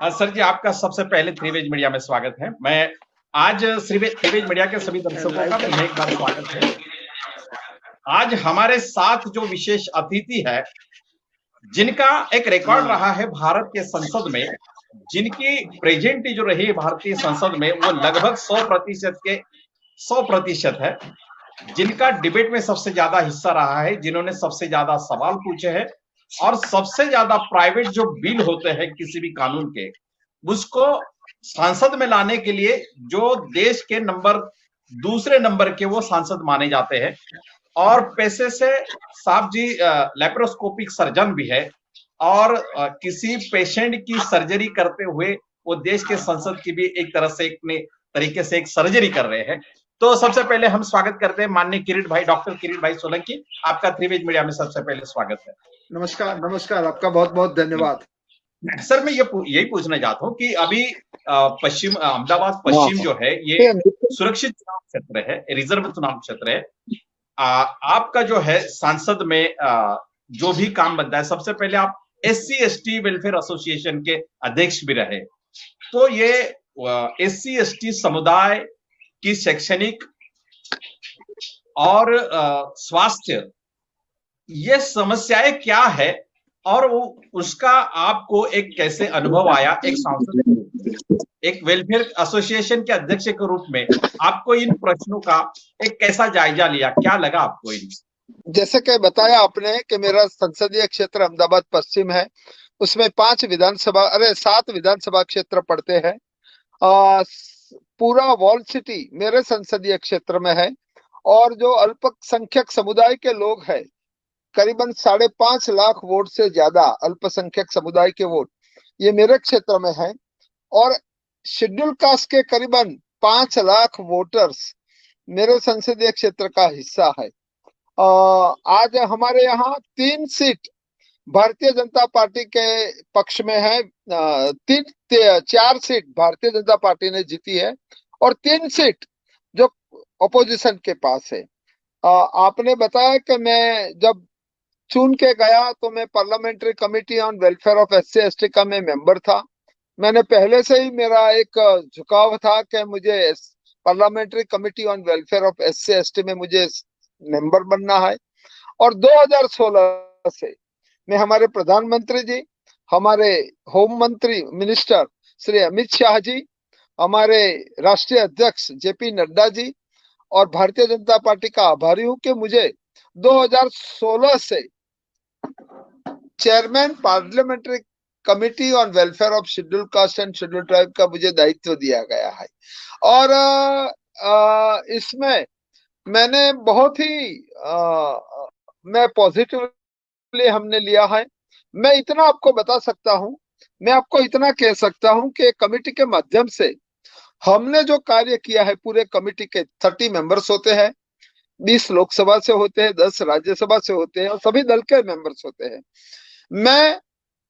Sir जी, आपका सबसे पहले थ्री वेज मीडिया में स्वागत है। मैं आज थ्री वेज मीडिया के सभी दर्शकों का पुनः एक बार स्वागत है। आज हमारे साथ जो विशेष अतिथि है, जिनका एक रिकॉर्ड रहा है भारत के संसद में, जिनकी प्रेजेंटी जो रही है भारतीय संसद में वो लगभग 100% है, जिनका डिबेट में सबसे ज्यादा हिस्सा रहा है, जिन्होंने सबसे ज्यादा सवाल पूछे हैं और सबसे ज्यादा प्राइवेट जो बिल होते हैं किसी भी कानून के, उसको सांसद में लाने के लिए जो देश के दूसरे नंबर के वो सांसद माने जाते हैं और पैसे से साहब जी लेप्रोस्कोपिक सर्जन भी है और किसी पेशेंट की सर्जरी करते हुए वो देश के संसद की भी एक तरह से अपने तरीके से एक सर्जरी कर रहे हैं। तो सबसे पहले हम स्वागत करते हैं माननीय किरीट भाई, डॉक्टर किरीट भाई सोलंकी, आपका थ्री वेज मीडिया में सबसे पहले स्वागत है। नमस्कार। नमस्कार, आपका बहुत बहुत धन्यवाद। सर मैं यही पूछना चाहता हूँ कि अभी अहमदाबाद पश्चिम जो है ये सुरक्षित चुनाव क्षेत्र है, रिजर्व चुनाव क्षेत्र है। आपका जो है सांसद में जो भी काम बनता है, सबसे पहले आप SC/ST वेलफेयर एसोसिएशन के अध्यक्ष भी रहे, तो ये SC/ST समुदाय की शैक्षणिक और स्वास्थ्य ये समस्याएं क्या है और उसका आपको एक कैसे अनुभव आया, एक सांसद एक वेलफेयर एसोसिएशन के अध्यक्ष के रूप में आपको इन प्रश्नों का एक कैसा जायजा लिया, क्या लगा आपको? जैसे कि बताया आपने कि मेरा संसदीय क्षेत्र अहमदाबाद पश्चिम है, उसमें 7 विधानसभा क्षेत्र पड़ते हैं। पूरा वॉल सिटी मेरे संसदीय क्षेत्र में है और जो अल्पसंख्यक समुदाय के लोग हैं, करीबन 5.5 लाख वोट से ज्यादा अल्पसंख्यक समुदाय के वोट ये मेरे क्षेत्र में है और शेड्यूल कास्ट के करीबन 5 लाख वोटर्स मेरे संसदीय क्षेत्र का हिस्सा है। आज हमारे यहाँ 3 सीट भारतीय जनता पार्टी के पक्ष में है, 4 सीट भारतीय जनता पार्टी ने जीती है और 3 सीट जो अपोजिशन के पास है। आपने बताया कि मैं जब चुन के गया तो मैं parliamentary committee on welfare of SC/ST का मैं मेंबर था। मैंने पहले से ही मेरा एक झुकाव था कि मुझे parliamentary committee on welfare of SC/ST में मुझे मेंबर बनना है और 2016 से मैं हमारे प्रधानमंत्री जी, हमारे होम मंत्री मिनिस्टर श्री अमित शाह जी, हमारे राष्ट्रीय अध्यक्ष JP नड्डा जी और भारतीय जनता पार्टी का आभारी हूं कि मुझे 2016 से chairman parliamentary committee on welfare of schedule caste and schedule tribe का मुझे दायित्व दिया गया है और इसमें मैंने बहुत ही मैं पॉजिटिवली हमने लिया है। मैं इतना आपको बता सकता हूं, मैं आपको इतना कह सकता हूं कि कमेटी के माध्यम से हमने जो कार्य किया है, पूरे कमेटी के 30 मेंबर्स होते हैं, 20 लोकसभा से होते हैं, 10 राज्यसभा से होते हैं और सभी दल के मेंबर्स होते हैं। मैं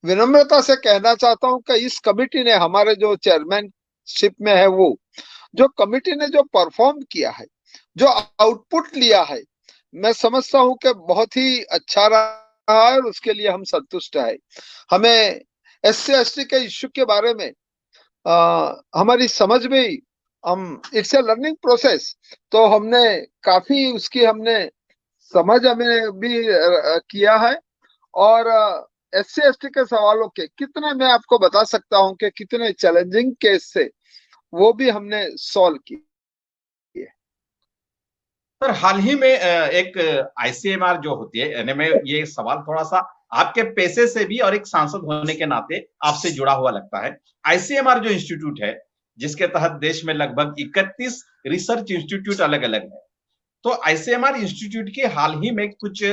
विनम्रता से कहना चाहता हूं कि इस कमेटी ने हमारे जो चेयरमैनशिप में है, वो जो कमेटी ने जो परफॉर्म किया है, जो आउटपुट लिया है, मैं समझता हूं कि बहुत ही अच्छा रहा है और उसके लिए हम संतुष्ट है। हमें SC/ST के इश्यू के बारे में हमारी समझ में हम इट्स ए लर्निंग प्रोसेस, तो हमने काफी उसकी हमने समझ हमें भी किया है और SC/ST के सवालों के कितने मैं आपको बता सकता हूं कि कितने चैलेंजिंग केस से वो भी हमने सॉल्व किए। सर हाल ही में एक ICMR जो होती है, यानी मैं ये सवाल थोड़ा सा आपके पेशे से भी और एक सांसद होने के नाते आपसे जुड़ा हुआ लगता है। ICMR जो इंस्टीट्यूट है, जिसके तहत देश में लगभग 31 रिसर्च इंस्टीट्यूट अलग अलग है, तो ICMR इंस्टीट्यूट की हाल ही में कुछ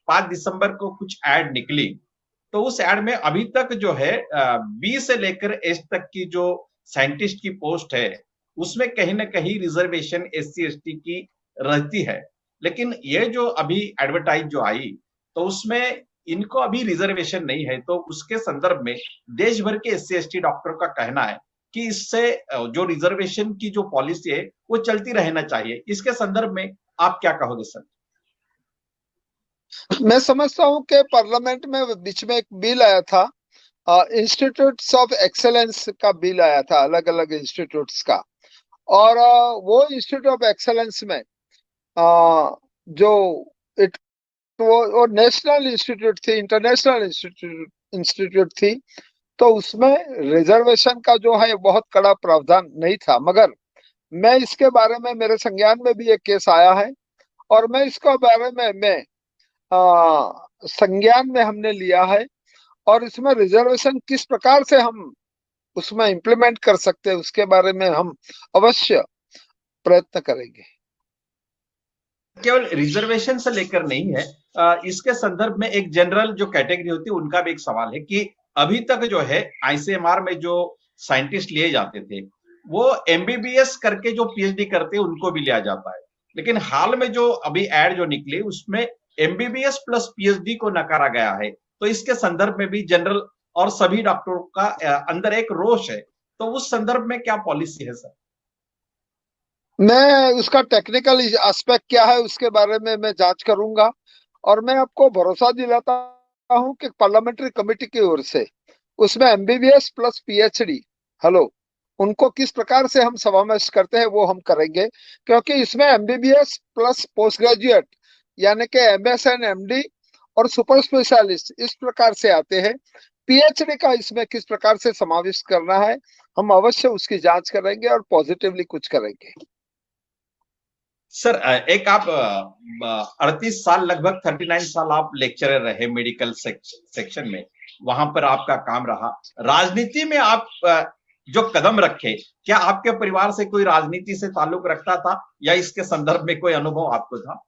5 दिसंबर को कुछ एड निकली, तो उस एड में अभी तक जो है B से लेकर S तक की जो साइंटिस्ट की पोस्ट है, उसमें कहीं ना कहीं रिजर्वेशन SC/ST की रहती है। लेकिन ये जो अभी एडवर्टाइज जो आई, तो उसमें इनको अभी रिजर्वेशन नहीं है, तो उसके संदर्भ में देश भर के SC/ST डॉक्टर का कहना है कि इससे जो रिजर्वेशन की जो पॉलिसी है वो चलती रहना चाहिए। इसके संदर्भ में आप क्या कहोगे सर? मैं समझता हूं कि पार्लियामेंट में बीच में एक बिल आया था इंस्टीट्यूट्स ऑफ एक्सेलेंस का बिल आया था, अलग अलग इंस्टीट्यूट्स का। और वो इंस्टीट्यूट ऑफ एक्सेलेंस में जो इट वो नेशनल इंस्टीट्यूट थी, इंटरनेशनल इंस्टीट्यूट थी। तो उसमें रिजर्वेशन का जो है बहुत कड़ा प्रावधान नहीं था, मगर मैं इसके बारे में, मेरे संज्ञान में भी एक केस आया है और मैं इसके बारे में संज्ञान में हमने लिया है। और इसमें रिजर्वेशन किस प्रकार से हम उसमें इम्प्लीमेंट कर सकते हैं उसके बारे में हम अवश्य प्रयत्न करेंगे। केवल रिजर्वेशन से लेकर नहीं है, इसके संदर्भ में एक जनरल जो कैटेगरी होती है उनका भी एक सवाल है कि अभी तक जो है आईसीएमआर में जो साइंटिस्ट लिए जाते थे वो एमबीबीएस करके जो पीएचडी करते हैं उनको भी लिया जाता है, लेकिन हाल में जो अभी एड जो निकले उसमें एमबीबीएस प्लस पीएचडी को नकारा गया है। तो इसके संदर्भ में भी जनरल और सभी डॉक्टरों का अंदर एक रोष है, तो उस संदर्भ में क्या पॉलिसी है सर? मैं उसका टेक्निकल एस्पेक्ट क्या है उसके बारे में मैं जांच करूंगा और मैं आपको भरोसा दिलाता हूं कि पार्लियामेंट्री कमेटी की ओर से उसमें एमबीबीएस प्लस पीएचडी, हेलो, उनको किस प्रकार से हम समावेश करते हैं वो हम करेंगे। क्योंकि इसमें एमबीबीएस प्लस पोस्ट ग्रेजुएट यानी कि एमएस एंड एमडी और सुपर स्पेशलिस्ट इस प्रकार से आते हैं। पीएचडी का इसमें किस प्रकार से समावेश करना है हम अवश्य उसकी जांच करेंगे और पॉजिटिवली कुछ करेंगे। सर एक आप 38 साल, लगभग 39 साल आप लेक्चरर रहे मेडिकल सेक्शन में, वहां पर आपका काम रहा। राजनीति में आप जो कदम रखे, क्या आपके परिवार से कोई राजनीति से ताल्लुक रखता था या इसके संदर्भ में कोई अनुभव आपको था?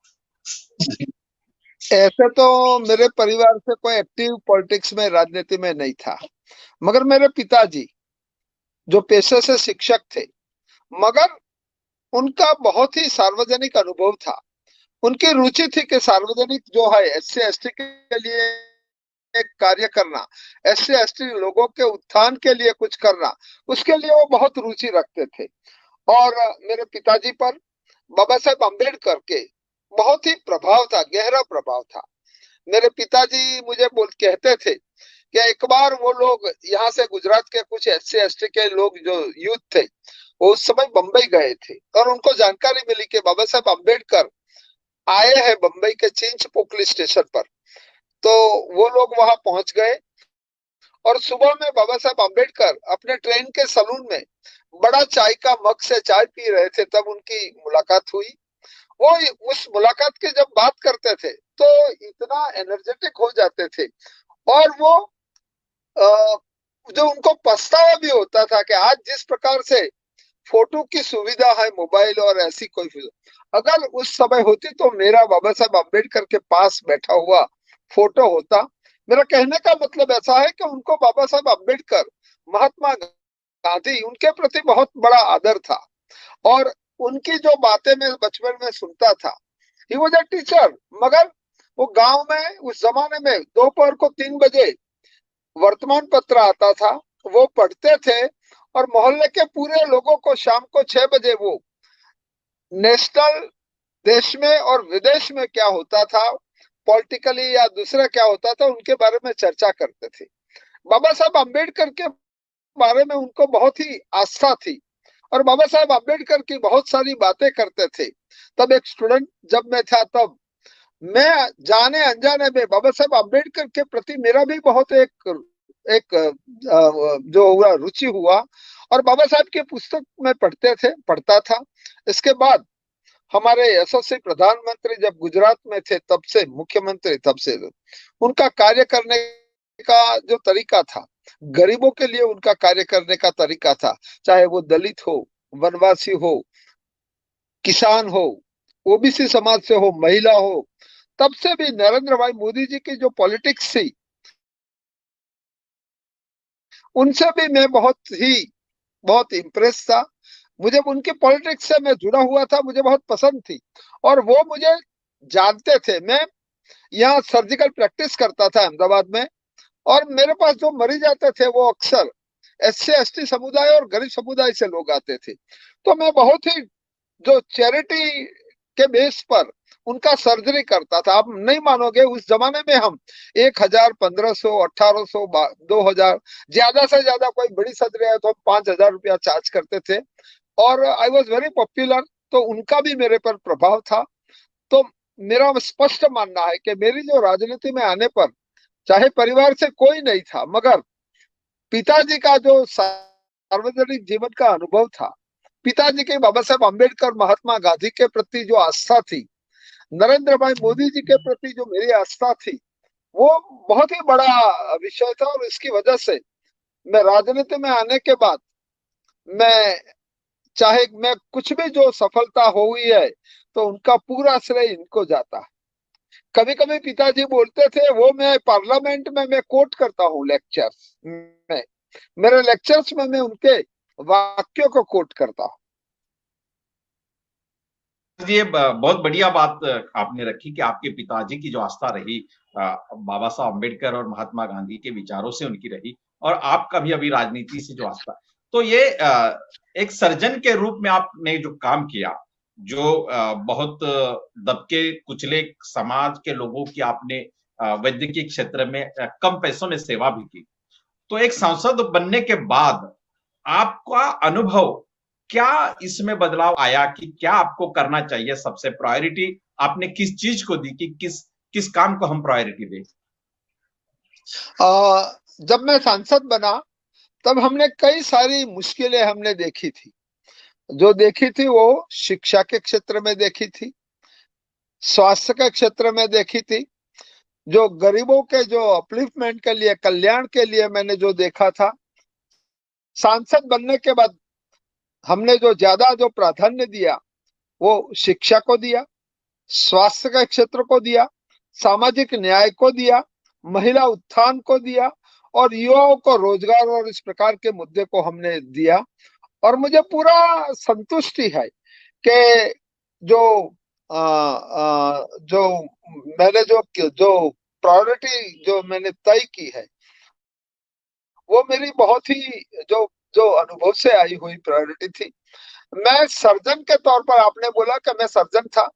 ऐसे तो मेरे परिवार से कोई एक्टिव पॉलिटिक्स में, राजनीति में नहीं था, मगर मेरे पिताजी जो पेशे से शिक्षक थे, मगर उनका बहुत ही सार्वजनिक अनुभव था। उनकी रुचि थी कि सार्वजनिक जो है एससी एसटी के लिए एक कार्य करना, एससी एसटी लोगों के उत्थान के लिए कुछ करना, उसके लिए वो बहुत रुचि रखते थे। और मेरे पिताजी पर बाबा साहेब अम्बेडकर के बहुत ही प्रभाव था, गहरा प्रभाव था। मेरे पिताजी मुझे कहते थे कि एक बार वो लोग यहाँ से गुजरात के कुछ एससी एसटी के लोग जो यूथ थे वो उस समय बंबई गए थे और उनको जानकारी मिली कि बाबा साहेब अम्बेडकर आए हैं बंबई के चिंच पोकली स्टेशन पर। तो वो लोग वहां पहुंच गए और सुबह में बाबा साहेब अम्बेडकर अपने ट्रेन के सलून में बड़ा चाय का मग से चाय पी रहे थे, तब उनकी मुलाकात हुई। वो उस मुलाकात की जब बात करते थे तो इतना एनर्जेटिक हो जाते थे और वो जो उनको पछतावा भी होता था कि आज जिस प्रकार से फोटो की सुविधा है, मोबाइल और ऐसी कोई, अगर उस समय होती तो मेरा बाबा साहब अम्बेडकर के पास बैठा हुआ फोटो होता। मेरा कहने का मतलब ऐसा है कि उनको बाबा साहब अम्बेडकर, महात्मा गांधी, उनके प्रति बहुत बड़ा आदर था और उनकी जो बातें मैं बचपन में सुनता था। ही वॉज अ टीचर, मगर वो गांव में उस जमाने में दोपहर को 3 बजे वर्तमान पत्र आता था, वो पढ़ते थे और मोहल्ले के पूरे लोगों को शाम को 6 बजे वो नेशनल, देश में और विदेश में क्या होता था पॉलिटिकली या दूसरा क्या होता था उनके बारे में चर्चा करते थे। बाबा साहब अम्बेडकर के बारे में उनको बहुत ही आस्था थी और बाबा साहब अम्बेडकर की बहुत सारी बातें करते थे। तब एक स्टूडेंट जब मैं था, तब मैं जाने अनजाने में बाबा साहब अम्बेडकर के प्रति मेरा भी बहुत एक जो हुआ रुचि हुआ और बाबा साहब की पुस्तक में पढ़ता था। इसके बाद हमारे यशस्वी प्रधानमंत्री जब गुजरात में थे, तब से मुख्यमंत्री, तब से उनका कार्य करने का जो तरीका था, गरीबों के लिए उनका कार्य करने का तरीका था, चाहे वो दलित हो, वनवासी हो, किसान हो, ओबीसी समाज से हो, महिला हो, तब से भी नरेंद्र भाई मोदी जी की जो पॉलिटिक्स थी उनसे भी मैं बहुत इम्प्रेस था। मुझे उनकी पॉलिटिक्स से मैं जुड़ा हुआ था, मुझे बहुत पसंद थी और वो मुझे जानते थे। मैं यहाँ सर्जिकल प्रैक्टिस करता था अहमदाबाद में और मेरे पास जो मरीज आते थे वो अक्सर एससी एसटी समुदाय और गरीब समुदाय से लोग आते थे। तो मैं बहुत ही जो चैरिटी के बेस पर उनका सर्जरी करता था। आप नहीं मानोगे, उस जमाने में हम 1,000, 1,500, 1,800, 2,000, ज्यादा से ज्यादा कोई बड़ी सर्जरी है तो हम 5,000 रुपया चार्ज करते थे। और आई वॉज वेरी पॉपुलर, तो उनका भी मेरे पर प्रभाव था। तो मेरा स्पष्ट मानना है कि मेरी जो राजनीति में आने पर, चाहे परिवार से कोई नहीं था, मगर पिताजी का जो सार्वजनिक जीवन का अनुभव था, पिताजी के बाबा साहेब अम्बेडकर, महात्मा गांधी के प्रति जो आस्था थी, नरेंद्र भाई मोदी जी के प्रति जो मेरी आस्था थी, वो बहुत ही बड़ा विषय था। और इसकी वजह से मैं राजनीति में आने के बाद, मैं चाहे मैं कुछ भी जो सफलता हुई है, तो उनका पूरा श्रेय इनको जाता है। कभी कभी पिताजी बोलते थे, वो मैं पार्लियामेंट में मैं कोट करता हूँ लेक्चर्स में, मेरे लेक्चर्स में मैं उनके वाक्यों को कोट करता हूँ। ये बहुत बढ़िया बात आपने रखी कि आपके पिताजी की जो आस्था रही बाबा साहब अम्बेडकर और महात्मा गांधी के विचारों से उनकी रही, और आपका भी अभी राजनीति से जो आस्था, तो ये एक सर्जन के रूप में आपने जो काम किया, जो बहुत दबके कुचले समाज के लोगों की आपने वैद्यकीय क्षेत्र में कम पैसों में सेवा भी की, तो एक सांसद बनने के बाद आपका अनुभव क्या इसमें बदलाव आया कि क्या आपको करना चाहिए, सबसे प्रायोरिटी आपने किस चीज को दी कि किस किस काम को हम प्रायोरिटी दें? जब मैं सांसद बना, तब हमने कई सारी मुश्किलें हमने देखी थी। जो देखी थी वो शिक्षा के क्षेत्र में देखी थी, स्वास्थ्य के क्षेत्र में देखी थी, जो गरीबों के जो अपलिफ्टमेंट के लिए, कल्याण के लिए मैंने जो देखा था। सांसद बनने के बाद हमने जो ज्यादा जो प्राधान्य दिया, वो शिक्षा को दिया, स्वास्थ्य के क्षेत्र को दिया, सामाजिक न्याय को दिया, महिला उत्थान को दिया, और युवाओं को रोजगार और इस प्रकार के मुद्दे को हमने दिया। और मुझे पूरा संतुष्टि है कि जो जो मैंने जो जो प्रायोरिटी जो मैंने तय की है, वो मेरी बहुत ही जो जो अनुभव से आई हुई प्रायोरिटी थी। मैं सर्जन के तौर पर, आपने बोला कि मैं सर्जन था,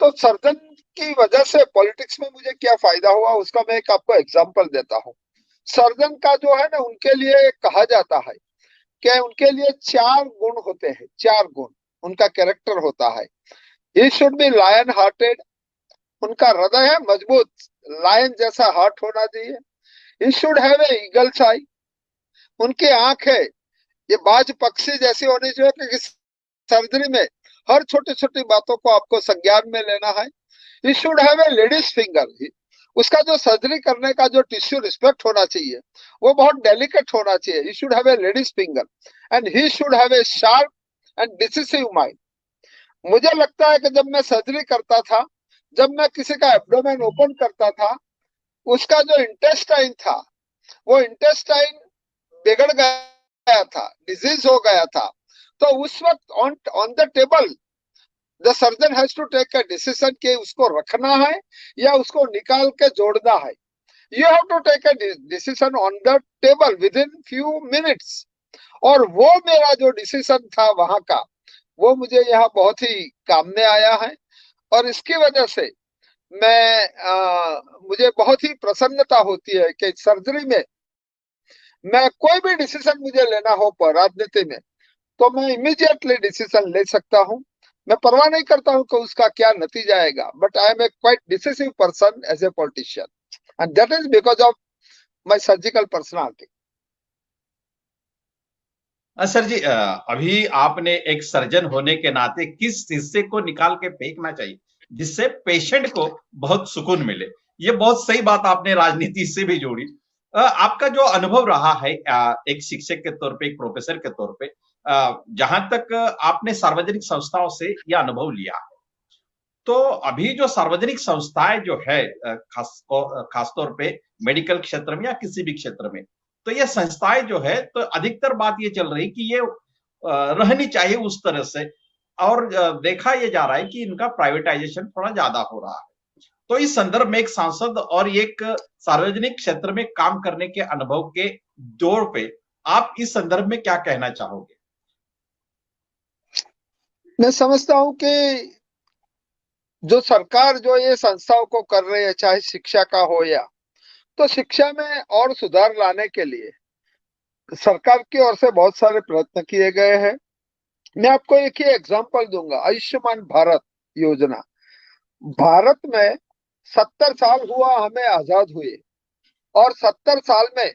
तो सर्जन की वजह से पॉलिटिक्स में मुझे क्या फायदा हुआ, उसका मैं एक आपको एग्जांपल देता हूँ। सर्जन का जो है ना, उनके लिए कहा जाता है कि उनके लिए 4 गुण होते हैं, 4 गुण उनका कैरेक्टर होता है। He should be lion hearted, उनका हृदय है मजबूत, लायन जैसा हार्ट होना चाहिए। He should have a eagle's eye, उनकी आंख है ये बाज पक्षी जैसी होनी चाहिए कि सर्जरी में हर छोटी छोटी बातों को आपको संज्ञान में लेना है। He should have A ladies finger, उसका जो सर्जरी करने का जो टिश्यू रिस्पेक्ट होना चाहिए, वो बहुत डेलिकेट होना चाहिए। He should have A ladies finger and he should have A sharp and decisive mind. मुझे लगता है कि जब मैं सर्जरी करता था, जब मैं किसी का एब्डोमेन ओपन करता था, उसका जो इंटेस्टाइन था, वो इंटेस्टाइन बिगड़ गया था, डिजीज हो गया था। तो उस वक्त on on the table the surgeon has to take a decision कि उसको रखना है या उसको निकाल के जोड़ना है। You have to take a decision on the table within few minutes. और वो मेरा जो डिसीजन था वहां का, वो मुझे यहाँ बहुत ही काम में आया है। और इसकी वजह से मुझे बहुत ही प्रसन्नता होती है कि सर्जरी में मैं कोई भी डिसीजन मुझे लेना हो पर राजनीति में, तो मैं इमीडिएटली डिसीजन ले सकता हूँ। मैं परवाह नहीं करता हूँ कि उसका क्या नतीजा आएगा, but I am a quite decisive person as a politician, and that is because of my surgical personality. Sir ji, अभी आपने एक सर्जन होने के नाते किस हिस्से को निकाल के फेंकना चाहिए जिससे पेशेंट को बहुत सुकून मिले, ये बहुत सही बात आपने राजनीति से भी जोड़ी। आपका जो अनुभव रहा है एक शिक्षक के तौर पे, एक प्रोफेसर के तौर पे, जहां तक आपने सार्वजनिक संस्थाओं से यह अनुभव लिया है, तो अभी जो सार्वजनिक संस्थाएं जो है खासतौर पे मेडिकल क्षेत्र में या किसी भी क्षेत्र में, तो ये संस्थाएं जो है, तो अधिकतर बात ये चल रही कि ये रहनी चाहिए उस तरह से, और देखा ये जा रहा है कि इनका प्राइवेटाइजेशन थोड़ा ज्यादा हो रहा है। तो इस संदर्भ में एक सांसद और एक सार्वजनिक क्षेत्र में काम करने के अनुभव के दौर पे आप इस संदर्भ में क्या कहना चाहोगे? मैं समझता हूँ कि जो सरकार जो ये संस्थाओं को कर रही है, चाहे शिक्षा का हो या, तो शिक्षा में और सुधार लाने के लिए सरकार की ओर से बहुत सारे प्रयत्न किए गए हैं। मैं आपको एक ही एग्जांपल दूंगा, आयुष्मान भारत योजना। भारत में 70 साल हुआ हमें आजाद हुए, और 70 साल में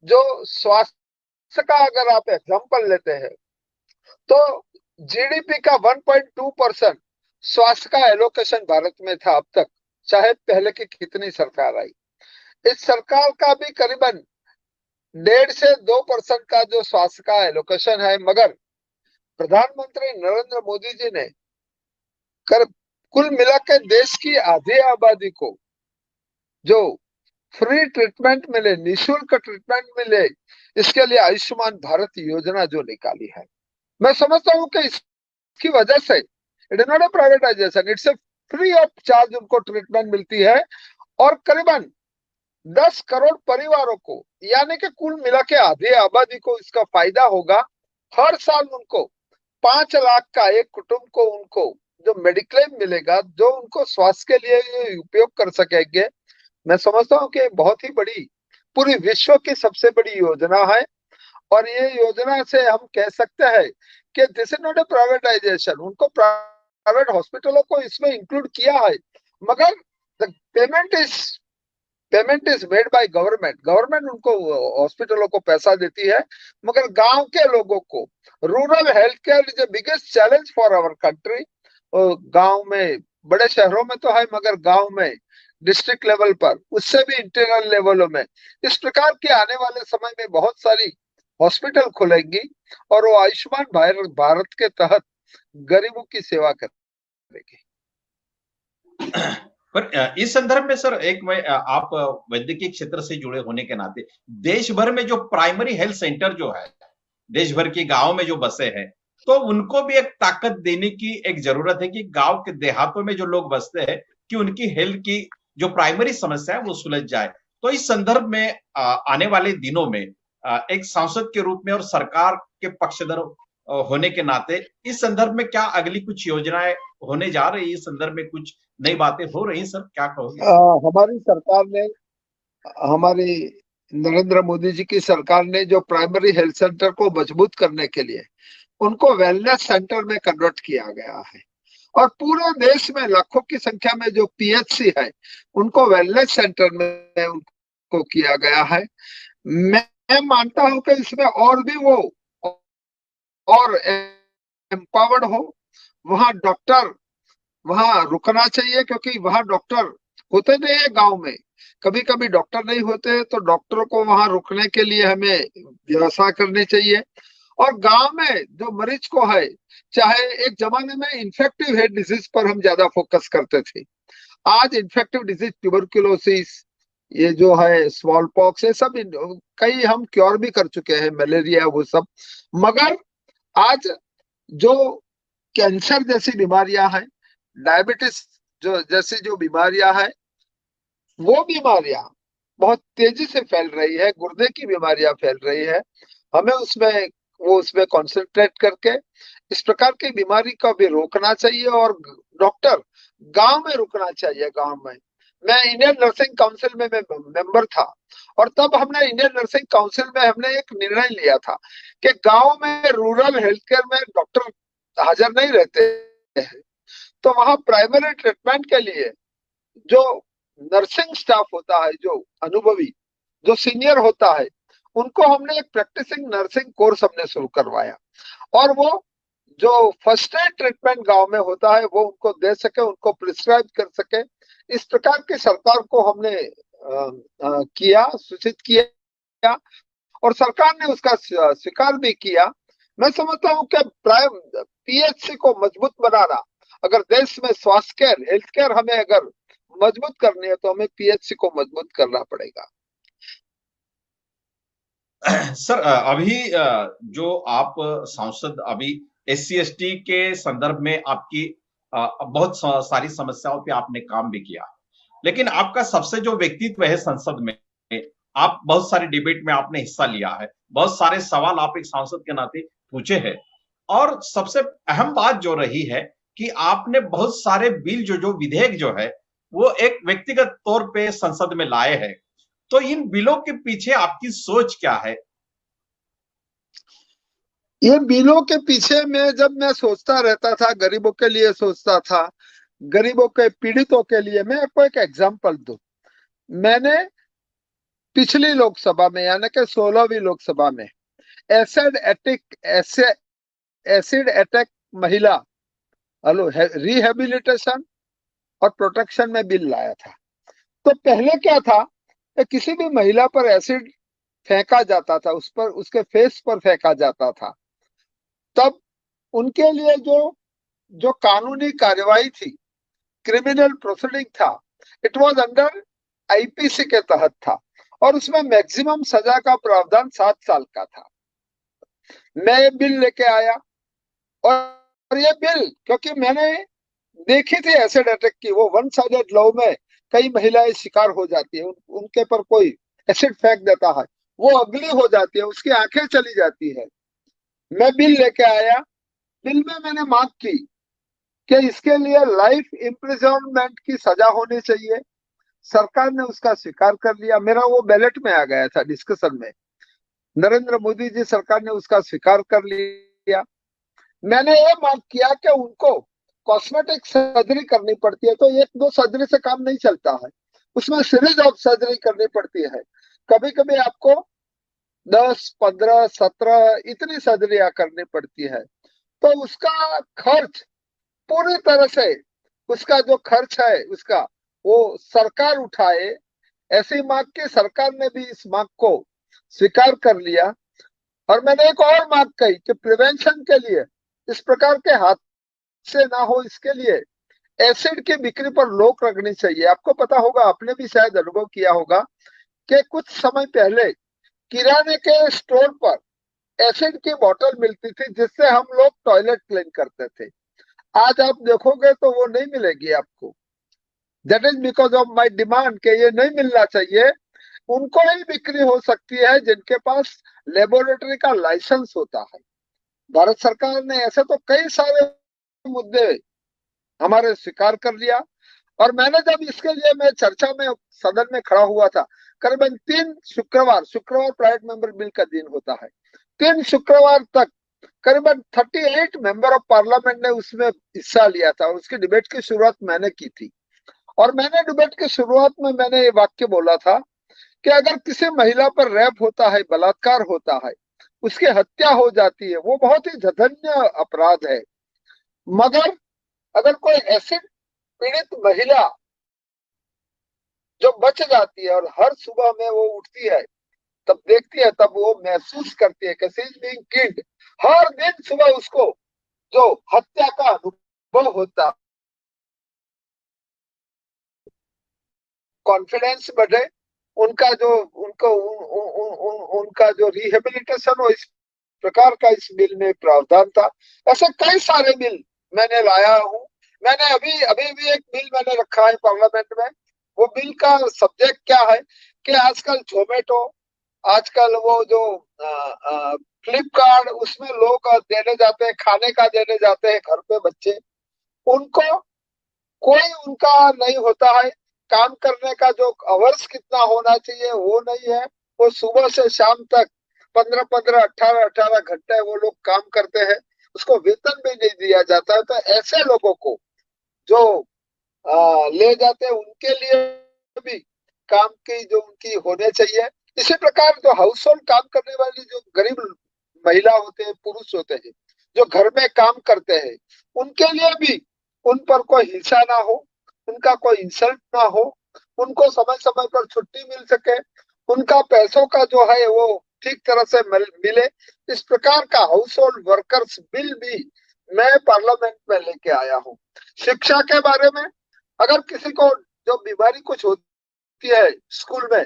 जो स्वास्थ्य का अगर आप एग्जांपल लेते हैं, तो जीडीपी का 1.2% स्वास्थ्य का एलोकेशन भारत में था अब तक, चाहे पहले की कितनी सरकार आई। इस सरकार का भी करीबन 1.5 से 2% का जो स्वास्थ्य का एलोकेशन है, मगर प्रधानमंत्री नरेंद्र मोदी जी ने कर कुल मिलाकर देश की आधी आबादी को जो फ्री ट्रीटमेंट मिले, निःशुल्क ट्रीटमेंट मिले, इसके लिए आयुष्मान भारत योजना जो निकाली है, मैं समझता हूँ कि इसकी वजह से it is not a privatisation, it's a free of charge उनको ट्रीटमेंट मिलती है। और करीबन 10 करोड़ परिवारों को, यानी कि कुल मिला के आधी आबादी को इसका फायदा होगा। हर साल उनको 5 लाख का, एक कुटुंब को उनको जो मेडिक्लेम मिलेगा, जो उनको स्वास्थ्य के लिए उपयोग कर सकेंगे। मैं समझता हूँ कि बहुत ही बड़ी, पूरी विश्व की सबसे बड़ी योजना है। और ये योजना से हम कह सकते हैं कि this is not a privatisation, उनको प्राइवेट हॉस्पिटलों को इसमें इंक्लूड किया है, मगर the payment is made by government. Government उनको, हॉस्पिटलों को पैसा देती है, मगर गांव के लोगों को, rural health care is the biggest challenge for our country. गांव में, बड़े शहरों में तो है, मगर गांव में, डिस्ट्रिक्ट लेवल पर, उससे भी इंटीरियर लेवलों में, इस प्रकार के आने वाले समय में बहुत सारी हॉस्पिटल खुलेंगी, और वो आयुष्मान भारत के तहत गरीबों की सेवा करेगी। पर इस संदर्भ में सर, एक मैं आप वैद्यकीय क्षेत्र से जुड़े होने के नाते, देश भर में जो प्राइमरी हेल्थ सेंटर जो है, देश भर के गांव में जो बसे हैं, तो उनको भी एक ताकत देने की एक जरूरत है कि गांव के देहातों में जो लोग बसते हैं, कि उनकी हेल्थ की जो प्राइमरी समस्या है वो सुलझ जाए। तो इस संदर्भ में आने वाले दिनों में एक सांसद के रूप में और सरकार के पक्षधर होने के नाते, इस संदर्भ में क्या अगली कुछ योजनाएं होने जा रही है? इस संदर्भ में कुछ नई बातें हो रही सर, क्या कहोगे? हमारी सरकार ने, हमारी नरेंद्र मोदी जी की सरकार ने जो प्राइमरी हेल्थ सेंटर को मजबूत करने के लिए उनको वेलनेस सेंटर में कन्वर्ट किया गया है। और पूरे देश में लाखों की संख्या में जो पीएचसी है, उनको वेलनेस सेंटर में उनको किया गया है। मैं मानता हूं कि इसमें और भी वो और एम्पावर्ड हो, वहां डॉक्टर वहां रुकना चाहिए, क्योंकि वहां डॉक्टर होते नहीं है गांव में, कभी कभी डॉक्टर नहीं होते, तो डॉक्टरों को वहां रुकने के लिए हमें व्यवस्था करनी चाहिए। और गांव में जो मरीज को है, चाहे एक जमाने में इन्फेक्टिव हेड डिजीज पर हम ज्यादा फोकस करते थे, आज इन्फेक्टिव डिजीज, ट्यूबरक्यूलोसिस, ये जो है स्मॉल पॉक्स, ये सब कई हम क्योर भी कर चुके हैं, मलेरिया वो सब। मगर आज जो कैंसर जैसी बीमारियां हैं, डायबिटीज जो जैसी जो बीमारियां हैं, वो बीमारियां बहुत तेजी से फैल रही है, गुर्दे की बीमारियां फैल रही है। हमें उसमें कंसंट्रेट करके इस प्रकार की बीमारी को भी रोकना चाहिए। और डॉक्टर गांव में रुकना चाहिए, गांव में। मैं इंडियन नर्सिंग काउंसिल में मैं मेंबर था, और तब हमने इंडियन नर्सिंग काउंसिल में हमने एक निर्णय लिया था कि गांव में, रूरल हेल्थ केयर में डॉक्टर हाजिर नहीं रहते हैं, तो वहां प्राइमरी ट्रीटमेंट के लिए जो नर्सिंग स्टाफ होता है, जो अनुभवी, जो सीनियर होता है, उनको हमने एक प्रैक्टिसिंग नर्सिंग कोर्स हमने शुरू करवाया। और वो जो फर्स्ट एड ट्रीटमेंट गांव में होता है, वो उनको दे सके, उनको प्रिस्क्राइब कर सके। इस प्रकार की सरकार को हमने किया, सूचित किया, और सरकार ने उसका स्वीकार भी किया। मैं समझता हूँ कि पीएचसी को मजबूत बनाना, अगर देश में स्वास्थ्य केयर, हेल्थ केयर हमें अगर मजबूत करनी है, तो हमें पीएचसी को मजबूत करना पड़ेगा। सर, अभी जो आप सांसद, अभी SC ST के संदर्भ में आपकी बहुत सारी समस्याओं पे आपने काम भी किया, लेकिन आपका सबसे जो व्यक्तित्व है संसद में, आप बहुत सारे डिबेट में आपने हिस्सा लिया है, बहुत सारे सवाल आप एक सांसद के नाते पूछे हैं, और सबसे अहम बात जो रही है कि आपने बहुत सारे बिल जो विधेयक जो है वो एक व्यक्तिगत तौर पे संसद में लाए हैं। तो इन बिलों के पीछे आपकी सोच क्या है? ये बिलों के पीछे में जब मैं सोचता रहता था, गरीबों के लिए सोचता था, गरीबों के पीड़ितों के लिए, मैं आपको एक एग्जांपल दूं। मैंने पिछली लोकसभा में यानी कि 16वीं लोकसभा में एसिड अटैक एसिड अटैक महिला हेलो रिहेबिलिटेशन और प्रोटेक्शन में बिल लाया था। तो पहले क्या था कि किसी भी महिला पर एसिड फेंका जाता था, उस पर उसके फेस पर फेंका जाता था, तब उनके लिए जो जो कानूनी कार्यवाही थी, क्रिमिनल प्रोसीडिंग था, इट वाज अंडर आईपीसी के तहत था और उसमें मैक्सिमम सजा का प्रावधान 7 साल का था। मैं बिल लेके आया और ये बिल, क्योंकि मैंने देखी थी एसिड अटैक की, वो वन साइडेड लव में कई महिलाएं शिकार हो जाती है, उनके पर कोई एसिड फेंक देता है, वो अगली हो जाती है, उसकी आंखें चली जाती है। मैं बिल लेके आया। बिल में मैंने मांग की कि इसके लिए लाइफ इम्प्रिजनमेंट की सजा होनी चाहिए। सरकार ने उसका स्वीकार कर लिया, मेरा वो बैलेट में आ गया था डिस्कशन में। नरेंद्र मोदी जी सरकार ने उसका स्वीकार कर लिया। मैंने ये मांग किया कि उनको कॉस्मेटिक सर्जरी करनी पड़ती है, तो एक दो सर्जरी से काम नहीं चलता है, उसमें सीरीज ऑफ सर्जरी करनी पड़ती है। कभी कभी आपको 10, 15, 17 इतनी सर्जरियां करनी पड़ती है। तो उसका खर्च पूरी तरह से, उसका जो खर्च है उसका वो सरकार उठाए, ऐसी मांग की। सरकार ने भी इस मांग को स्वीकार कर लिया। और मैंने एक और मांग कही कि प्रिवेंशन के लिए, इस प्रकार के हादसे ना हो, इसके लिए एसिड की बिक्री पर रोक लगनी चाहिए। आपको पता होगा, आपने भी शायद अनुभव किया होगा कि कुछ समय पहले किराने के स्टोर पर एसिड की बोतल मिलती थी जिससे हम लोग टॉयलेट क्लीन करते थे। आज आप देखोगे तो वो नहीं मिलेगी आपको। That is because of my demand के ये नहीं मिलना चाहिए। उनको ही बिक्री हो सकती है जिनके पास लेबोरेटरी का लाइसेंस होता है। भारत सरकार ने ऐसे तो कई सारे मुद्दे हमारे स्वीकार कर लिया। और मैंने जब इसके लिए मैं चर्चा में सदन में खड़ा हुआ था, करीबन 3 शुक्रवार प्राइवेट मेंबर बिल का दिन होता है, 3 शुक्रवार तक करीबन 38 मेंबर ऑफ पार्लियामेंट ने उसमें हिस्सा लिया था और उसकी डिबेट की शुरुआत मैंने की थी। और मैंने डिबेट की शुरुआत में मैंने ये वाक्य बोला था कि अगर किसी महिला पर रेप होता है, बलात्कार होता है, उसकी हत्या हो जाती है, वो बहुत ही जघन्य अपराध है। मगर अगर कोई एसिड पीड़ित महिला जो बच जाती है और हर सुबह में वो उठती है, तब देखती है, तब वो महसूस करती है कि शी इज बीइंग किल्ड। हर दिन सुबह उसको जो हत्या का अनुभव होता, कॉन्फिडेंस बढ़े, उनका जो उनको उन, उन, उन, उनका जो रिहेबिलिटेशन हो, इस प्रकार का इस बिल में प्रावधान था। ऐसे कई सारे बिल मैंने लाया हूँ। मैंने अभी अभी भी एक बिल मैंने रखा है पार्लियामेंट में। वो बिल का सब्जेक्ट क्या है कि आजकल जोमेटो, आजकल वो जो फ्लिपकार्ट, उसमें लोग देने जाते हैं, खाने का देने जाते हैं घर पे बच्चे, उनको कोई उनका नहीं होता है। काम करने का जो अवर्स कितना होना चाहिए वो नहीं है। वो सुबह से शाम तक 15-15, 18-18 घंटे वो लोग काम करते हैं, उसको वेतन भी नहीं दिया जाता है। तो ऐसे लोगों को जो ले जाते हैं, उनके लिए भी काम की जो उनकी होने चाहिए। इसी प्रकार जो हाउस होल्ड काम करने वाली जो गरीब महिला होते हैं, पुरुष होते हैं, जो घर में काम करते हैं, उनके लिए भी उन पर कोई हिंसा ना हो, उनका कोई इंसल्ट ना हो, उनको समय समय पर छुट्टी मिल सके, उनका पैसों का जो है वो ठीक तरह से मिले। इस प्रकार का हाउस होल्ड वर्कर्स बिल भी मैं पार्लियामेंट में लेके आया हूँ। शिक्षा के बारे में, अगर किसी को जो बीमारी कुछ होती है स्कूल में,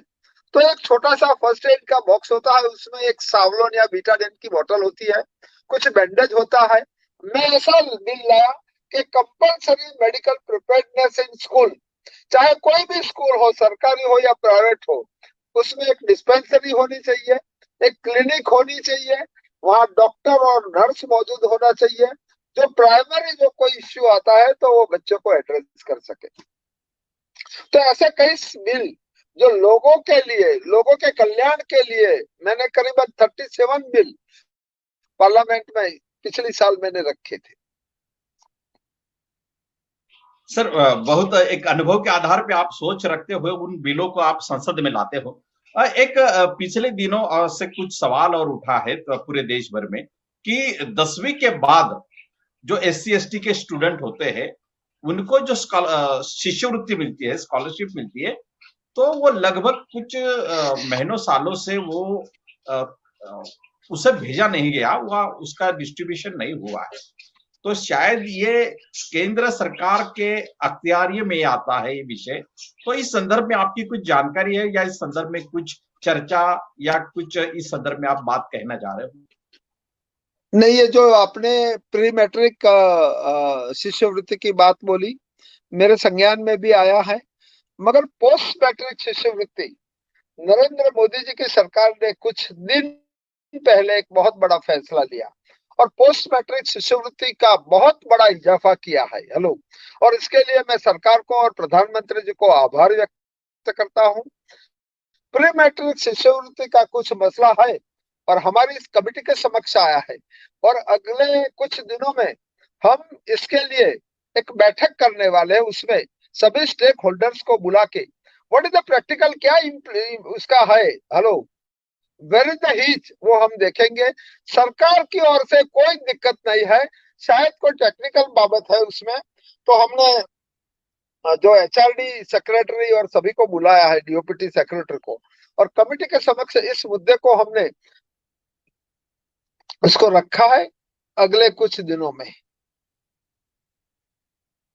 तो एक छोटा सा फर्स्ट एड का बॉक्स होता है, उसमें एक सावलोन या बीटाडिन की बोतल होती है, कुछ बैंडेज होता है। मैं ऐसा बिल लाया कि compulsory medical preparedness in school, चाहे कोई भी स्कूल हो, सरकारी हो या प्राइवेट हो, उसमें एक डिस्पेंसरी होनी चाहिए, एक क्लिनिक होनी चाहिए, वहां डॉक्टर और नर्स मौजूद होना चाहिए, जो प्राइमरी जो कोई इश्यू आता है तो वो बच्चों को एड्रेस कर सके। तो ऐसे कई बिल जो लोगों के लिए, लोगों के कल्याण के लिए, मैंने करीबन 37 बिल पार्लियामेंट में पिछले साल मैंने रखे थे। सर, बहुत एक अनुभव के आधार पे आप सोच रखते हुए उन बिलों को आप संसद में लाते हो। एक पिछले दिनों से कुछ सवाल और उठा है तो पूरे देश भर में कि 10वीं के बाद जो SC ST के स्टूडेंट होते हैं उनको जो शिष्यवृत्ति मिलती है, स्कॉलरशिप मिलती है, तो वो लगभग कुछ महीनों सालों से वो अ, अ, उसे भेजा नहीं गया, वह उसका डिस्ट्रीब्यूशन नहीं हुआ है। तो शायद ये केंद्र सरकार के अख्तियारी में आता है ये विषय। तो इस संदर्भ में आपकी कुछ जानकारी है या इस संदर्भ में कुछ चर्चा या कुछ इस संदर्भ में आप बात कहना चाह रहे हो? नहीं, ये जो आपने प्री मैट्रिक शिष्यवृत्ति की बात बोली, मेरे संज्ञान में भी आया है। मगर पोस्ट मैट्रिक शिष्यवृत्ति नरेंद्र मोदी जी की सरकार ने कुछ दिन पहले एक बहुत बड़ा फैसला लिया और पोस्ट मैट्रिक शिष्यवृत्ति का बहुत बड़ा इजाफा किया है। हेलो, और इसके लिए मैं सरकार को और प्रधानमंत्री जी को आभार व्यक्त करता हूं। प्री मैट्रिक शिष्यवृत्ति का कुछ मसला है और हमारी इस कमेटी के समक्ष आया है और अगले कुछ दिनों में हम इसके लिए एक बैठक करने वाले हैं। उसमें सभी स्टेक होल्डर्स को बुला के व्हाट इज द प्रैक्टिकल, क्या उसका है, हेलो, वेर इज द हीच, वो हम देखेंगे। सरकार की ओर से कोई दिक्कत नहीं है, शायद कोई टेक्निकल बाबत है उसमें, तो हमने जो HRD सेक्रेटरी और सभी को बुलाया है, DOPT सेक्रेटरी को, और कमेटी के समक्ष इस मुद्दे को हमने उसको रखा है अगले कुछ दिनों में।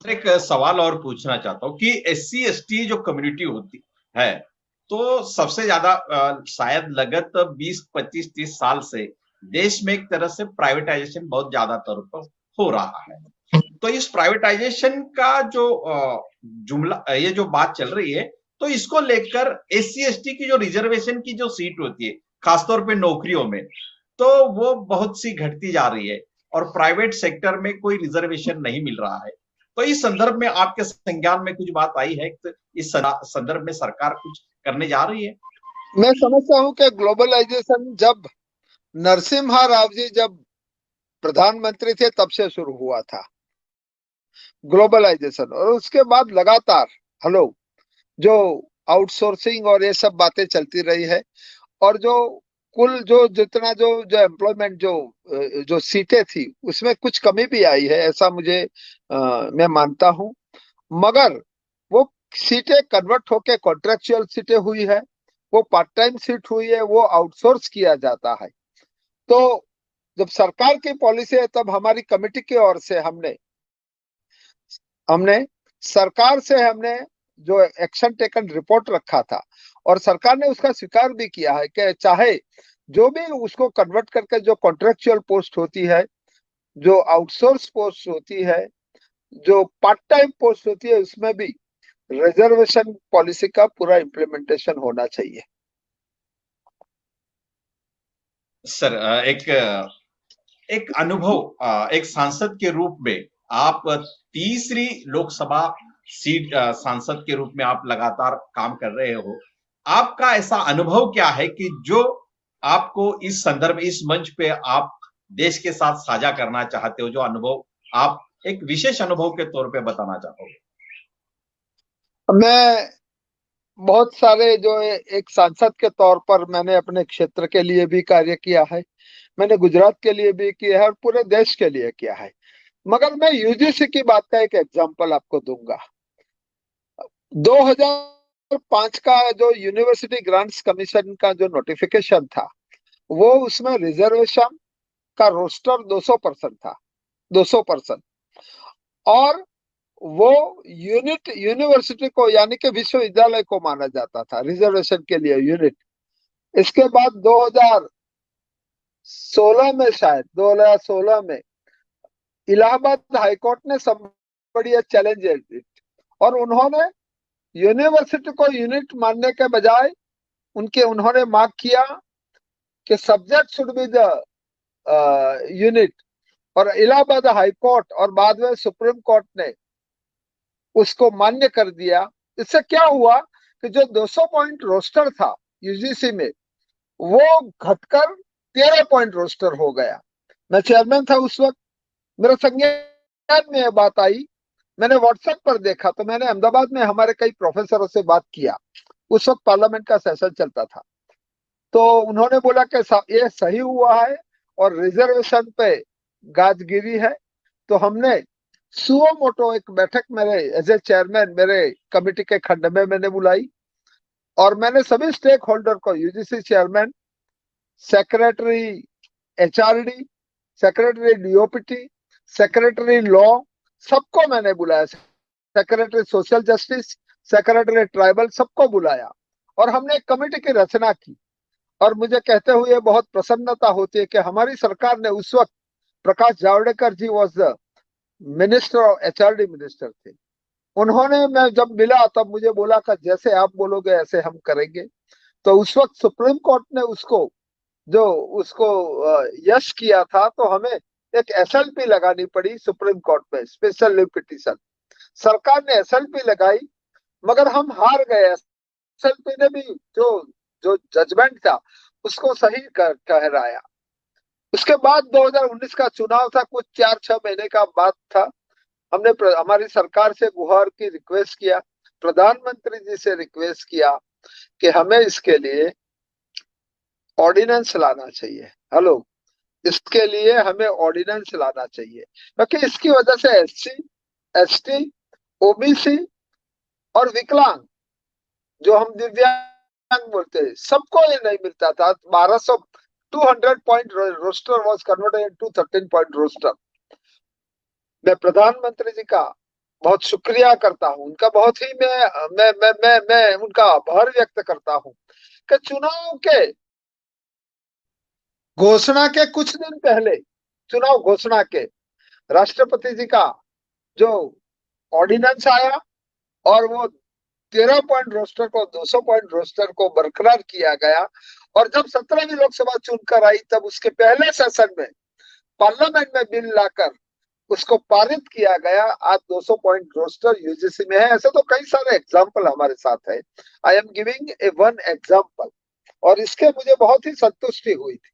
एक सवाल और पूछना चाहता हूँ कि SC ST जो कम्युनिटी होती है तो सबसे ज्यादा शायद लगत 20 25 30 साल से देश में एक तरह से प्राइवेटाइजेशन बहुत ज्यादा तौर पर हो रहा है। तो इस प्राइवेटाइजेशन का जो जुमला, ये जो बात चल रही है, तो इसको लेकर SC ST की जो रिजर्वेशन की जो सीट होती है खासतौर पे नौकरियों में, तो वो बहुत सी घटती जा रही है और प्राइवेट सेक्टर में कोई रिजर्वेशन नहीं मिल रहा है। तो इस संदर्भ में आपके संज्ञान में कुछ बात आई है? इस संदर्भ में सरकार कुछ करने जा रही है? मैं समझता हूं कि ग्लोबलाइजेशन जब नरसिम्हा राव जी जब प्रधानमंत्री थे तब से शुरू हुआ था ग्लोबलाइजेशन, और उसके बाद लगातार हेलो जो आउटसोर्सिंग और ये सब बातें चलती रही है, और जो कुल जो जितना जो जो एम्प्लॉयमेंट जो सीटें थी उसमें कुछ कमी भी आई है, ऐसा मुझे मैं मानता हूं। मगर वो सीटें कन्वर्ट होके कॉन्ट्रेक्चुअल सीटें हुई है, वो पार्ट टाइम सीट हुई है, वो आउटसोर्स किया जाता है। तो जब सरकार की पॉलिसी है तब हमारी कमेटी की ओर से हमने हमने सरकार से हमने जो एक्शन टेकन रिपोर्ट रखा था, और सरकार ने उसका स्वीकार भी किया है कि चाहे जो भी उसको कन्वर्ट करके जो कॉन्ट्रेक्चुअल पोस्ट होती है, जो आउटसोर्स पोस्ट होती है, जो पार्ट टाइम पोस्ट होती है, उसमें भी रिजर्वेशन पॉलिसी का पूरा इम्प्लीमेंटेशन होना चाहिए। सर, एक अनुभव, एक सांसद के रूप में आप तीसरी लोकसभा सीट सांसद के रूप में आप लगातार काम कर रहे हो। आपका ऐसा अनुभव क्या है कि जो आपको इस संदर्भ, इस मंच पे आप देश के साथ साझा करना चाहते हो, जो अनुभव आप एक विशेष अनुभव के तौर पे बताना चाहोगे? मैं बहुत सारे जो एक सांसद के तौर पर मैंने अपने क्षेत्र के लिए भी कार्य किया है, मैंने गुजरात के लिए भी किया है और पूरे देश के लिए किया है। मगर मैं UGC की बात का एक एग्जांपल आपको दूंगा। 2005 का जो यूनिवर्सिटी ग्रांट्स कमीशन का जो नोटिफिकेशन था, वो उसमें रिजर्वेशन का रोस्टर 200% था, 200%। और वो यूनिवर्सिटी को यानी कि विश्वविद्यालय को माना जाता था रिजर्वेशन के लिए यूनिट। इसके बाद 2016 में, शायद 2016 में इलाहाबाद हाईकोर्ट ने बड़ी चैलेंज इट, और उन्होंने यूनिवर्सिटी को यूनिट मानने के बजाय उन्होंने मांग किया कि subject should be the unit. और इलाहाबाद हाई कोर्ट और बाद में सुप्रीम कोर्ट ने उसको मान्य कर दिया। इससे क्या हुआ कि जो 200 पॉइंट रोस्टर था यूजीसी में, वो घटकर 13 पॉइंट रोस्टर हो गया। मैं चेयरमैन था उस वक्त, मेरे संज्ञान में यह बात आई। मैंने व्हाट्सएप पर देखा तो मैंने अहमदाबाद में हमारे कई प्रोफेसरों से बात किया। उस वक्त पार्लियामेंट का सेशन चलता था, तो उन्होंने बोला कि ये सही हुआ है और रिजर्वेशन पे गाजगिरी है। तो हमने सुओ मोटो एक बैठक मेरे एज ए चेयरमैन मेरे कमेटी के खंड में मैंने बुलाई, और मैंने सभी स्टेक होल्डर को, UGC chairman, secretary HRD, secretary DOPT, secretary law, सबको मैंने बुलाया। Secretary social justice, secretary tribal, सबको बुलाया और हमने एक कमेटी की रचना की। और मुझे कहते हुए बहुत प्रसन्नता होती है कि हमारी सरकार ने उस वक्त, Prakash Javadekar ji was the minister of HRD minister थे, उन्होंने, मैं जब मिला तब मुझे बोला कि जैसे आप बोलोगे ऐसे हम करेंगे। तो उस वक्त सुप्रीम कोर्ट ने जो उसको यश किया था, तो हमें एक एसएलपी लगानी पड़ी सुप्रीम कोर्ट में, स्पेशल लीव पिटीशन। सरकार ने एसएलपी लगाई मगर हम हार गए। एसएलपी ने भी जो जो जजमेंट था उसको सही ठहराया। उसके बाद 2019 का चुनाव था, कुछ 4-6 महीने का बात था। हमने हमारी सरकार से गुहार की रिक्वेस्ट किया, प्रधानमंत्री जी से रिक्वेस्ट किया कि हमें इसके लिए ऑर्डिनेंस लाना चाहिए। हेलो, इसके लिए हमें ऑर्डिनेंस लाना चाहिए, क्योंकि इसकी वजह से एससी, एसटी, ओबीसी और विकलांग, जो हम दिव्यांग बोलते हैं, सबको ये नहीं मिलता था। 200 point roster was converted to 13 point roster. मैं प्रधानमंत्री जी का बहुत शुक्रिया करता हूं, उनका बहुत ही मैं उनका आभार व्यक्त करता हूं कि चुनाव के घोषणा के कुछ दिन पहले, चुनाव घोषणा के, राष्ट्रपति जी का जो ऑर्डिनेंस आया और वो 13 पॉइंट रोस्टर को 200 पॉइंट रोस्टर को बरकरार किया गया। और जब 17वीं लोकसभा चुनकर आई तब उसके पहले सेशन में पार्लियामेंट में बिल लाकर उसको पारित किया गया। आज 200 पॉइंट रोस्टर यूजीसी में है। ऐसे तो कई सारे एग्जाम्पल हमारे साथ है। I am giving a one example, और इसके मुझे बहुत ही संतुष्टि हुई थी।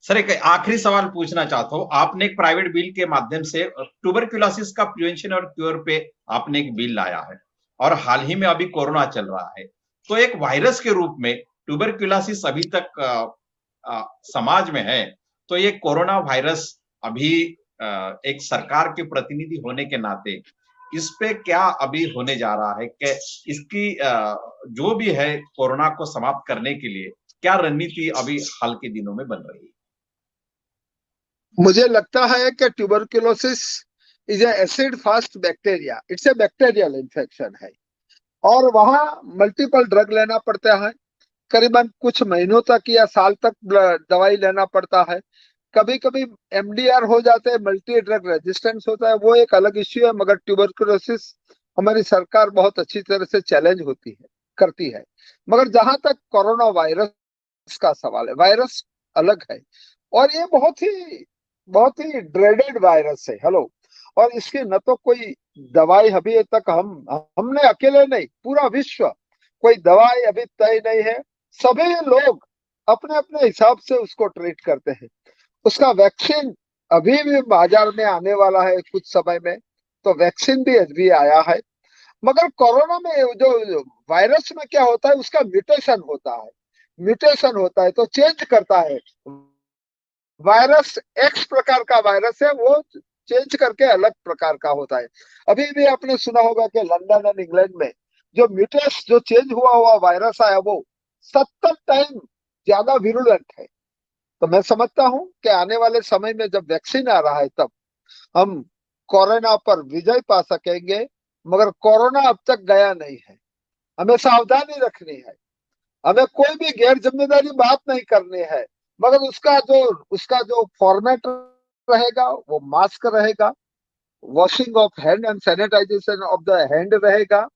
सर, एक आखिरी सवाल पूछना चाहता हूं। आपने एक प्राइवेट बिल के माध्यम से ट्यूबरक्यूलोसिस का प्रिवेंशन और क्योर पे आपने एक बिल लाया है, और हाल ही में अभी कोरोना चल रहा है, तो एक वायरस के रूप में ट्यूबरक्यूलोसिस अभी तक समाज में है, तो ये कोरोना वायरस अभी एक सरकार के प्रतिनिधि होने के नाते इस पे क्या अभी होने जा रहा है कि इसकी जो भी है कोरोना को समाप्त करने के लिए क्या रणनीति अभी हाल के दिनों में बन रही है? मुझे लगता है कि tuberculosis is acid fast bacteria, it's a bacterial infection है, और वहां मल्टीपल ड्रग लेना पड़ता है। करीबन कुछ महीनों तक या साल तक दवाई लेना पड़ता है। कभी कभी एमडीआर हो जाते हैं, मल्टी ड्रग रेजिस्टेंस होता है, वो एक अलग इश्यू है। मगर ट्यूबरक्यूलोसिस हमारी सरकार बहुत अच्छी तरह से चैलेंज करती है। मगर जहां तक कोरोना वायरस का सवाल है, वायरस अलग है और ये बहुत ही ड्रेडेड वायरस है। हेलो, और इसकी न तो कोई दवाई अभी तक हमने अकेले नहीं, पूरा विश्व, कोई दवाई अभी तय नहीं है। सभी लोग अपने अपने हिसाब से उसको ट्रीट करते हैं। उसका वैक्सीन अभी भी बाजार में आने वाला है कुछ समय में, तो वैक्सीन भी अभी आया है। मगर कोरोना में जो वायरस में क्या होता है, उसका म्यूटेशन होता है तो चेंज करता है। वायरस एक्स प्रकार का वायरस है, वो चेंज करके अलग प्रकार का होता है। अभी भी आपने सुना होगा कि लंदन और इंग्लैंड में जो चेंज हुआ वायरस आया, वो 70 टाइम ज्यादा विरुलेंट है। तो मैं समझता हूं कि आने वाले समय में जब वैक्सीन आ रहा है तब हम कोरोना पर विजय पा सकेंगे। मगर कोरोना अब तक गया नहीं है, हमें सावधानी रखनी है, हमें कोई भी गैर जिम्मेदारी बात नहीं करनी है। मगर उसका जो फॉर्मेट रहेगा वो मास्क रहेगा, washing of hand and sanitization of the hand रहेगा,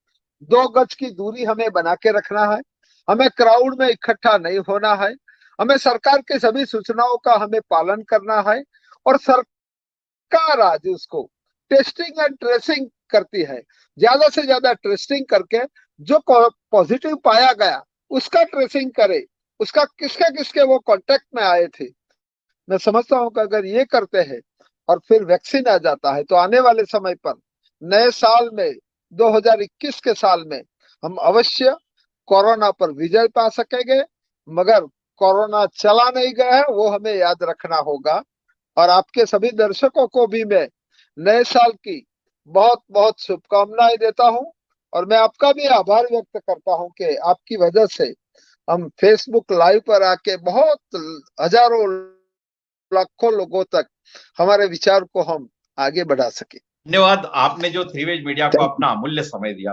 2 गज की दूरी हमें बना के रखना है, हमें क्राउड में इकट्ठा नहीं होना है, हमें सरकार की सभी सूचनाओं का हमें पालन करना है, और सरकार आज उसको टेस्टिंग एंड ट्रेसिंग करती है। ज्यादा से ज्यादा टेस्टिंग करके जो पॉजिटिव पाया गया उसका ट्रेसिंग करे, उसका किसके किसके वो कांटेक्ट में आए थे। मैं समझता हूं कि अगर ये करते हैं और फिर वैक्सीन आ जाता है, तो आने वाले समय पर नए साल में 2021 के साल में हम अवश्य कोरोना पर विजय पा सकेंगे। मगर कोरोना चला नहीं गया है, वो हमें याद रखना होगा। और आपके सभी दर्शकों को भी मैं नए साल की बहुत बहुत शुभकामनाएं देता हूं, और मैं आपका भी आभार व्यक्त करता हूं कि आपकी वजह से हम फेसबुक लाइव पर आके बहुत हजारों लाखों लोगों तक हमारे विचार को हम आगे बढ़ा सके। धन्यवाद, आपने जो थ्री वेज मीडिया को थैंक यू। अपना अमूल्य समय दिया।